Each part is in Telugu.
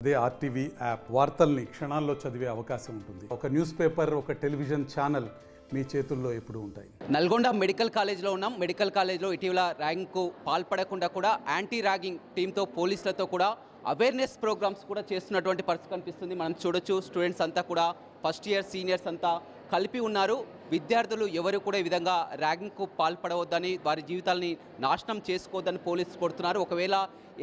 అదే ఆర్టీవీ యాప్ వార్తల్ని క్షణాల్లో చదివే అవకాశం ఉంటుంది. ఒక న్యూస్ పేపర్, ఒక టెలివిజన్ ఛానల్ మీ చేతుల్లో ఎప్పుడూ ఉంటాయి. నల్గొండ మెడికల్ కాలేజ్లో ఉన్నాం. మెడికల్ కాలేజ్లో ఇటీవల ర్యాగింగ్కు పాల్పడకుండా కూడా యాంటీ ర్యాగింగ్ టీంతో పోలీసులతో కూడా అవేర్నెస్ ప్రోగ్రామ్స్ కూడా చేస్తున్నటువంటి పరిస్థితి కనిపిస్తుంది. మనం చూడొచ్చు, స్టూడెంట్స్ అంతా కూడా ఫస్ట్ ఇయర్ సీనియర్స్ అంతా కలిపి ఉన్నారు. విద్యార్థులు ఎవరు కూడా ఈ విధంగా ర్యాగింగ్కు పాల్పడవద్దని, వారి జీవితాలని నాశనం చేసుకోవద్దని పోలీసులు కొడుతున్నారు. ఒకవేళ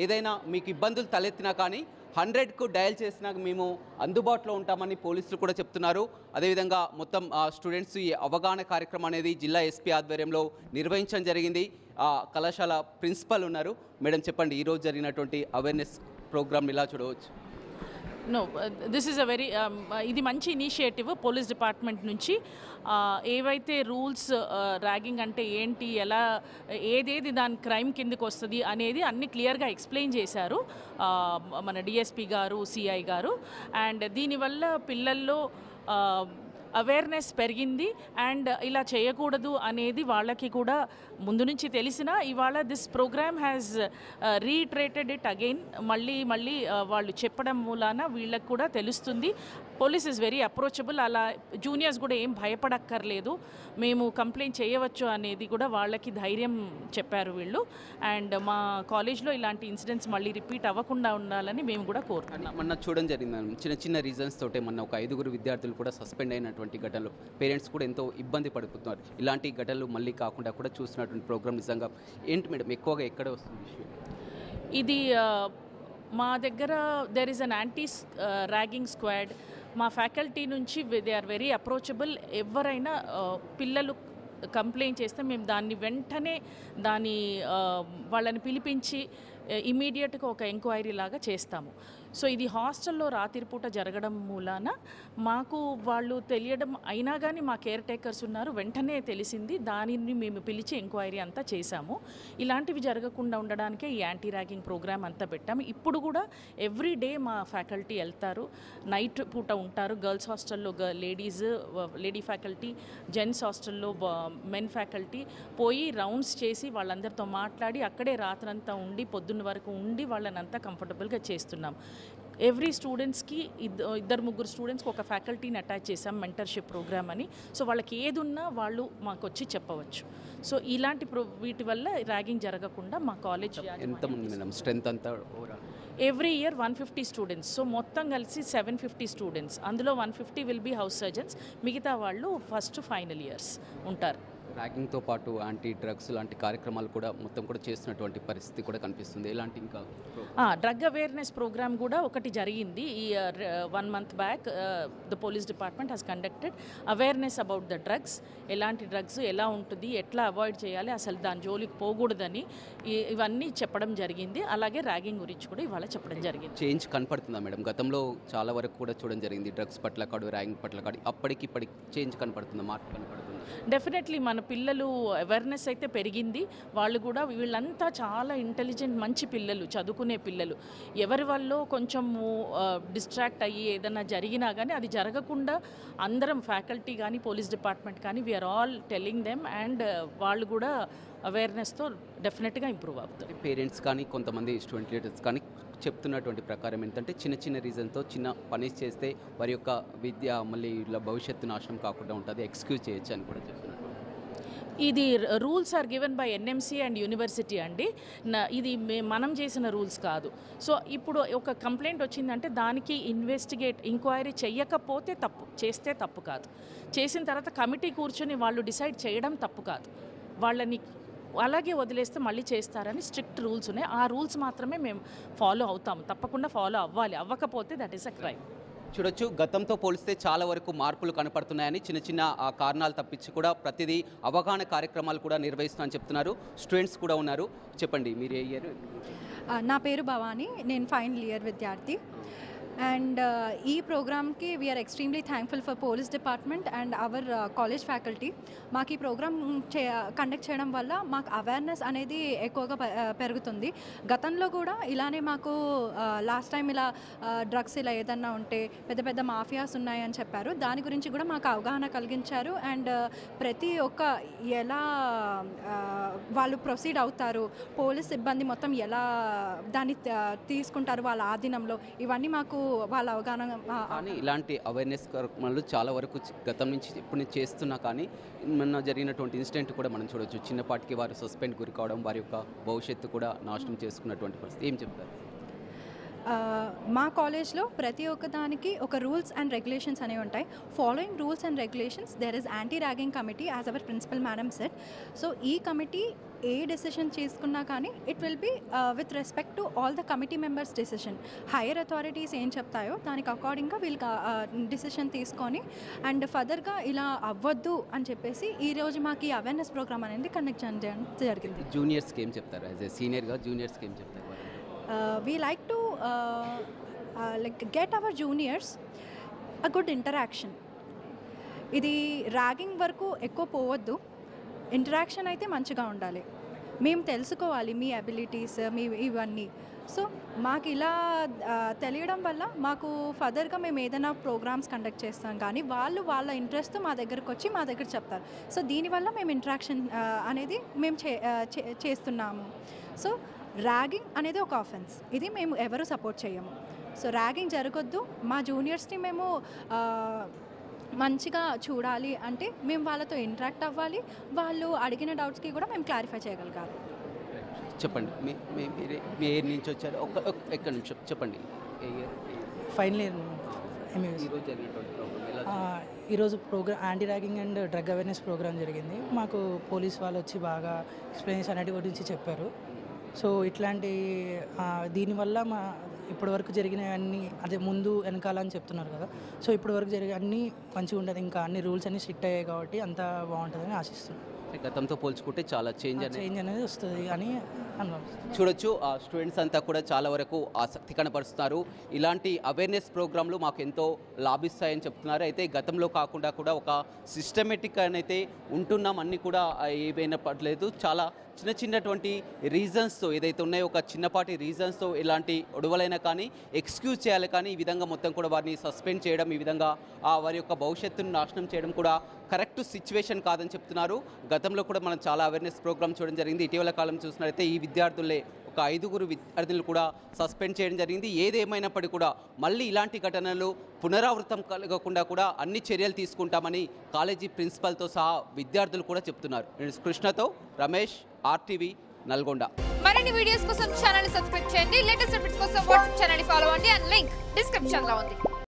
ఏదైనా మీకు ఇబ్బందులు తలెత్తినా కానీ 100కు డయల్ చేసినా మేము అందుబాటులో ఉంటామని పోలీసులు కూడా చెప్తున్నారు. అదేవిధంగా మొత్తం స్టూడెంట్స్ ఈ అవగాహన కార్యక్రమం అనేది జిల్లా ఎస్పీ ఆధ్వర్యంలో నిర్వహించడం జరిగింది. కళాశాల ప్రిన్సిపల్ ఉన్నారు. మేడం చెప్పండి, ఈరోజు జరిగినటువంటి అవేర్నెస్ ప్రోగ్రామ్ ఇలా చూడవచ్చు. No, this is a very ఇది మంచి ఇనిషియేటివ్ పోలీస్ డిపార్ట్మెంట్ నుంచి. ఏవైతే రూల్స్, ర్యాగింగ్ అంటే ఏంటి, ఎలా ఏదేది దాని క్రైమ్ కిందకి వస్తుంది అనేది అన్ని క్లియర్గా ఎక్స్ప్లెయిన్ చేశారు మన డిఎస్పీ గారు, సిఐ గారు. అండ్ దీనివల్ల పిల్లల్లో అవేర్నెస్ పెరిగింది. అండ్ ఇలా చేయకూడదు అనేది వాళ్ళకి కూడా ముందు నుంచి తెలిసినా ఇవాళ this programme has reiterated it again. మళ్ళీ వాళ్ళు చెప్పడం మూలాన వీళ్ళకి కూడా తెలుస్తుంది. Police is very approachable. అలా జూనియర్స్ కూడా ఏం భయపడక్కర్లేదు, మేము కంప్లైంట్ చేయవచ్చు అనేది కూడా వాళ్ళకి ధైర్యం చెప్పారు వీళ్ళు. అండ్ మా కాలేజ్లో ఇలాంటి ఇన్సిడెంట్స్ మళ్ళీ రిపీట్ అవ్వకుండా ఉండాలని మేము కూడా కోరుతున్నాం. మొన్న చూడడం జరిగింది, చిన్న రీజన్స్ తోటే మొన్న ఒక 5 విద్యార్థులు కూడా సస్పెండ్ అయినటువంటి ఘటనలు, పేరెంట్స్ కూడా ఎంతో ఇబ్బంది పడుతున్నారు. ఇలాంటి ఘటనలు మళ్ళీ కాకుండా కూడా చూసినటువంటి ప్రోగ్రామ్ నిజంగా ఏంటి మేడం, ఎక్కువగా ఎక్కడ వస్తుంది విషయం? ఇది మా దగ్గర there is an anti ragging squad. మా ఫ్యాకల్టీ నుంచి దే ఆర్ వెరీ అప్రోచబుల్. ఎవరైనా పిల్లలు కంప్లైంట్ చేస్తే మేము దాన్ని వెంటనే వాళ్ళని పిలిపించి ఇమీడియట్గా ఒక ఎంక్వైరీ లాగా చేస్తాము. సో ఇది హాస్టల్లో రాత్రిపూట జరగడం మూలాన మాకు వాళ్ళు తెలియడం అయినా కానీ మా కేర్ టేకర్స్ ఉన్నారు, వెంటనే తెలిసింది. దానిని మేము పిలిచి ఎంక్వైరీ అంతా చేశాము. ఇలాంటివి జరగకుండా ఉండడానికే ఈ యాంటీ ర్యాగింగ్ ప్రోగ్రామ్ అంతా పెట్టాము. ఇప్పుడు కూడా ఎవ్రీ డే మా ఫ్యాకల్టీ వెళ్తారు, నైట్ పూట ఉంటారు. గర్ల్స్ హాస్టల్లో లేడీ ఫ్యాకల్టీ, జెంట్స్ హాస్టల్లో మెన్ ఫ్యాకల్టీ పోయి రౌండ్స్ చేసి వాళ్ళందరితో మాట్లాడి అక్కడే రాత్రంతా ఉండి పొద్దున్న వరకు ఉండి వాళ్ళని అంతా కంఫర్టబుల్గా చేస్తున్నాం. ఎవ్రీ స్టూడెంట్స్కి 2-3 స్టూడెంట్స్కి ఒక ఫ్యాకల్టీని అటాచ్ చేసాం, మెంటర్షిప్ ప్రోగ్రామ్ అని. సో వాళ్ళకి ఏది ఉన్నా వాళ్ళు మాకు వచ్చి చెప్పవచ్చు. సో ఇలాంటి వీటి వల్ల ర్యాగింగ్ జరగకుండా మా కాలేజ్ స్ట్రెంత్ అంతా ఎవ్రీ ఇయర్ 150 స్టూడెంట్స్. సో మొత్తం కలిసి 750 స్టూడెంట్స్. అందులో 150 విల్ బీ హౌస్ సర్జన్స్, మిగతా వాళ్ళు ఫస్ట్ ఫైనల్ ఇయర్స్ ఉంటారు. ర్యాగింగ్తో పాటు యాంటీ డ్రగ్స్ లాంటి కార్యక్రమాలు కూడా మొత్తం కూడా చేస్తున్నటువంటి పరిస్థితి కూడా కనిపిస్తుంది. ఇలాంటి ఇంకా డ్రగ్ అవేర్నెస్ ప్రోగ్రామ్ కూడా ఒకటి జరిగింది. ఈ 1 month back the police department has conducted awareness about the drugs. ఎలాంటి డ్రగ్స్ ఎలా ఉంటుంది, ఎట్లా అవాయిడ్ చేయాలి, అసలు దాని జోలికి పోకూడదని ఇవన్నీ చెప్పడం జరిగింది. అలాగే ర్యాగింగ్ గురించి కూడా ఇవాళ చెప్పడం జరిగింది. చేంజ్ కనపడుతుందా మేడం? గతంలో చాలా వరకు కూడా చూడడం జరిగింది, డ్రగ్స్ పట్ల కాదు, ర్యాగింగ్ పట్ల కాదు, అప్పటికి చేంజ్ కనపడుతుందా, మార్పు కనపడుతుంది? డెఫినెట్లీ మన పిల్లలు అవేర్నెస్ అయితే పెరిగింది. వాళ్ళు కూడా వీళ్ళంతా చాలా ఇంటెలిజెంట్, మంచి పిల్లలు, చదువుకునే పిల్లలు. ఎవరి వల్ల కొంచెం డిస్ట్రాక్ట్ అయ్యి ఏదైనా జరిగినా కానీ అది జరగకుండా అందరం ఫ్యాకల్టీ కానీ పోలీస్ డిపార్ట్మెంట్ కానీ we are all telling them. And వాళ్ళు కూడా అవేర్నెస్తో డెఫినెట్గా ఇంప్రూవ్ అవుతారు. పేరెంట్స్ కానీ కొంతమంది స్టూడెంట్ లీడర్స్ కానీ చెప్తున్నటువంటి ప్రకారం ఏంటంటే చిన్న రీజన్తో చిన్న పని చేస్తే వారి యొక్క విద్య మళ్ళీ ఇలా భవిష్యత్తు నాశనం కాకుండా ఉంటుంది, ఎక్స్క్యూజ్ చేయొచ్చు అని కూడా చెప్తున్నారు. ఇది rules are given by NMC and university అండి. ఇది మనం చేసిన రూల్స్ కాదు. సో ఇప్పుడు ఒక కంప్లైంట్ వచ్చిందంటే దానికి ఎంక్వైరీ చేయకపోతే తప్పు, చేస్తే తప్పు కాదు. చేసిన తర్వాత కమిటీ కూర్చొని వాళ్ళు డిసైడ్ చేయడం తప్పు కాదు. వాళ్ళని అలాగే వదిలేస్తే మళ్ళీ చేస్తారని స్ట్రిక్ట్ రూల్స్ ఉన్నాయి. ఆ రూల్స్ మాత్రమే మేము ఫాలో అవుతాము, తప్పకుండా ఫాలో అవ్వాలి. అవ్వకపోతే దట్ ఈస్ అ క్రైమ్. చూడొచ్చు, గతంతో పోలిస్తే చాలా వరకు మార్పులు కనపడుతున్నాయని, చిన్న కారణాలు తప్పించి కూడా ప్రతిదీ అవగాహన కార్యక్రమాలు కూడా నిర్వహిస్తున్నారని చెప్తున్నారు. స్టూడెంట్స్ కూడా ఉన్నారు. చెప్పండి, మీరు ఏ ఇయర్? నా పేరు భవానీ, నేను ఫైనల్ ఇయర్ విద్యార్థి. అండ్ ఈ ప్రోగ్రామ్కి we are extremely thankful for police department and our college faculty. మాకు ఈ ప్రోగ్రామ్ కండక్ట్ చేయడం వల్ల మాకు అవేర్నెస్ అనేది ఎక్కువగా పెరుగుతుంది. గతంలో కూడా ఇలానే మాకు లాస్ట్ టైం ఇలా డ్రగ్స్ ఇలా ఏదన్నా ఉంటే పెద్ద పెద్ద మాఫియాస్ ఉన్నాయని చెప్పారు. దాని గురించి కూడా మాకు అవగాహన కలిగించారు. అండ్ ప్రతి ఒక్క ఎలా వాళ్ళు ప్రొసీడ్ అవుతారు, పోలీస్ సిబ్బంది మొత్తం ఎలా దాన్ని తీసుకుంటారు వాళ్ళ ఆధీనంలో, ఇవన్నీ మాకు వాళ్ళ అవగాహన. కానీ ఇలాంటి అవేర్నెస్ కార్యక్రమాలు చాలా వరకు గతం నుంచి ఇప్పుడు నుంచి చేస్తున్నా కానీ మొన్న జరిగినటువంటి ఇన్సిడెంట్ కూడా మనం చూడొచ్చు. చిన్నపాటికి వారు సస్పెండ్ గురి కావడం, వారి యొక్క భవిష్యత్తు కూడా నాశనం చేసుకున్నటువంటి పరిస్థితి. ఏం చెప్తారు? మా కాలేజ్లో ప్రతి ఒక్క దానికి ఒక రూల్స్ అండ్ రెగ్యులేషన్స్ అనేవి ఉంటాయి. Following rules and regulations there is anti ragging committee as our principal madam set. So ఈ కమిటీ ఏ డెసిషన్ చేసుకున్నా కానీ it will be with respect to all the committee members decision. Higher authorities ఏం చెప్తాయో దానికి అకార్డింగ్గా వీళ్ళకి డెసిషన్ తీసుకొని అండ్ ఫర్దర్గా ఇలా అవ్వద్దు అని చెప్పేసి ఈరోజు మాకు ఈ అవేర్నెస్ ప్రోగ్రామ్ అనేది కండక్ట్ చేయడం జరిగింది. జూనియర్స్కి ఏం చెప్తారు? యాజ్ ఏ సీనియర్గా జూనియర్స్కి ఏం చెప్తారు? We like to get our juniors a good interaction. ఇది ర్యాగింగ్ వరకు ఎక్కువ పోవద్దు, ఇంటరాక్షన్ అయితే మంచిగా ఉండాలి. మేము తెలుసుకోవాలి మీ అబిలిటీస్ మీ ఇవన్నీ. సో మాకు ఇలా తెలియడం వల్ల మాకు ఫర్దర్గా మేము ఏదైనా ప్రోగ్రామ్స్ కండక్ట్ చేస్తాం కానీ వాళ్ళు వాళ్ళ ఇంట్రెస్ట్ మా దగ్గరకు వచ్చి మా దగ్గర చెప్తారు. సో దీనివల్ల మేము ఇంటరాక్షన్ అనేది మేము చేస్తున్నాము. సో ర్యాగింగ్ అనేది ఒక ఆఫెన్స్, ఇది మేము ఎవరు సపోర్ట్ చేయము. సో ర్యాగింగ్ జరగొద్దు. మా జూనియర్స్ని మేము మంచిగా చూడాలి అంటే మేము వాళ్ళతో ఇంటరాక్ట్ అవ్వాలి, వాళ్ళు అడిగిన డౌట్స్కి కూడా మేము క్లారిఫై చేయగలగాలి. చెప్పండి, మీ ఇయర్ నుంచి వచ్చారు? ఒక్క నిమిషం చెప్పండి. Final year. ఈరోజు జరిగినటువంటి ఈరోజు programme anti ragging and drug awareness programme జరిగింది. మాకు పోలీస్ వాళ్ళు వచ్చి బాగా ఎక్స్ప్లెయిన్స్ అన్నిటి గురించి చెప్పారు. సో ఇట్లాంటి దీనివల్ల మా ఇప్పటివరకు జరిగినవన్నీ అదే ముందు వెనకాల అని చెప్తున్నారు కదా. సో ఇప్పటివరకు జరిగే అన్నీ మంచిగా ఉంటుంది, ఇంకా అన్ని రూల్స్ అన్నీ స్ట్రిక్ట్ అయ్యాయి కాబట్టి అంతా బాగుంటుందని ఆశిస్తున్నాను. గతంతో పోల్చుకుంటే చాలా చేంజ్ అనేది వస్తుంది అని చూడొచ్చు. ఆ స్టూడెంట్స్ అంతా కూడా చాలా వరకు ఆసక్తి కనపరుస్తున్నారు. ఇలాంటి అవేర్నెస్ ప్రోగ్రాంలు మాకు ఎంతో లాభిస్తాయని చెప్తున్నారు. అయితే గతంలో కాకుండా కూడా ఒక సిస్టమేటిక్ అయితే ఉంటున్నాం, అన్నీ కూడా ఏవైనా పడలేదు. చాలా చిన్నటువంటి రీజన్స్తో ఏదైతే ఉన్నాయో ఒక చిన్నపాటి రీజన్స్తో ఇలాంటి ఒడవలైనా కానీ ఎక్స్క్యూజ్ చేయాలి, కానీ ఈ విధంగా మొత్తం కూడా వారిని సస్పెండ్ చేయడం, ఈ విధంగా వారి యొక్క భవిష్యత్తును నాశనం చేయడం కూడా కరెక్ట్ సిచ్యువేషన్ కాదని చెప్తున్నారు. గతంలో కూడా మనం చాలా అవేర్నెస్ ప్రోగ్రామ్ చూడడం జరిగింది. ఇటీవల కాలం చూసినట్లయితే ఈ విద్యార్థులే ఒక 5 విద్యార్థులు కూడా సస్పెండ్ చేయడం జరిగింది. ఏదేమైనప్పటికీ కూడా మళ్ళీ ఇలాంటి ఘటనలు పునరావృతం కలగకుండా కూడా అన్ని చర్యలు తీసుకుంటామని కాలేజీ ప్రిన్సిపల్తో సహా విద్యార్థులు కూడా చెప్తున్నారు. కృష్ణతో రమేష్, RTV, నల్గొండ. మరిన్ని వీడియోస్ కోసం ఛానల్ సబ్స్క్రైబ్ చేయండి. లేటెస్ట్ అప్డేట్స్ కోసం వాట్సాప్ ఛానల్ ఫాలో అవ్వండి. అండ్ లింక్ డిస్క్రిప్షన్ లో ఉంది.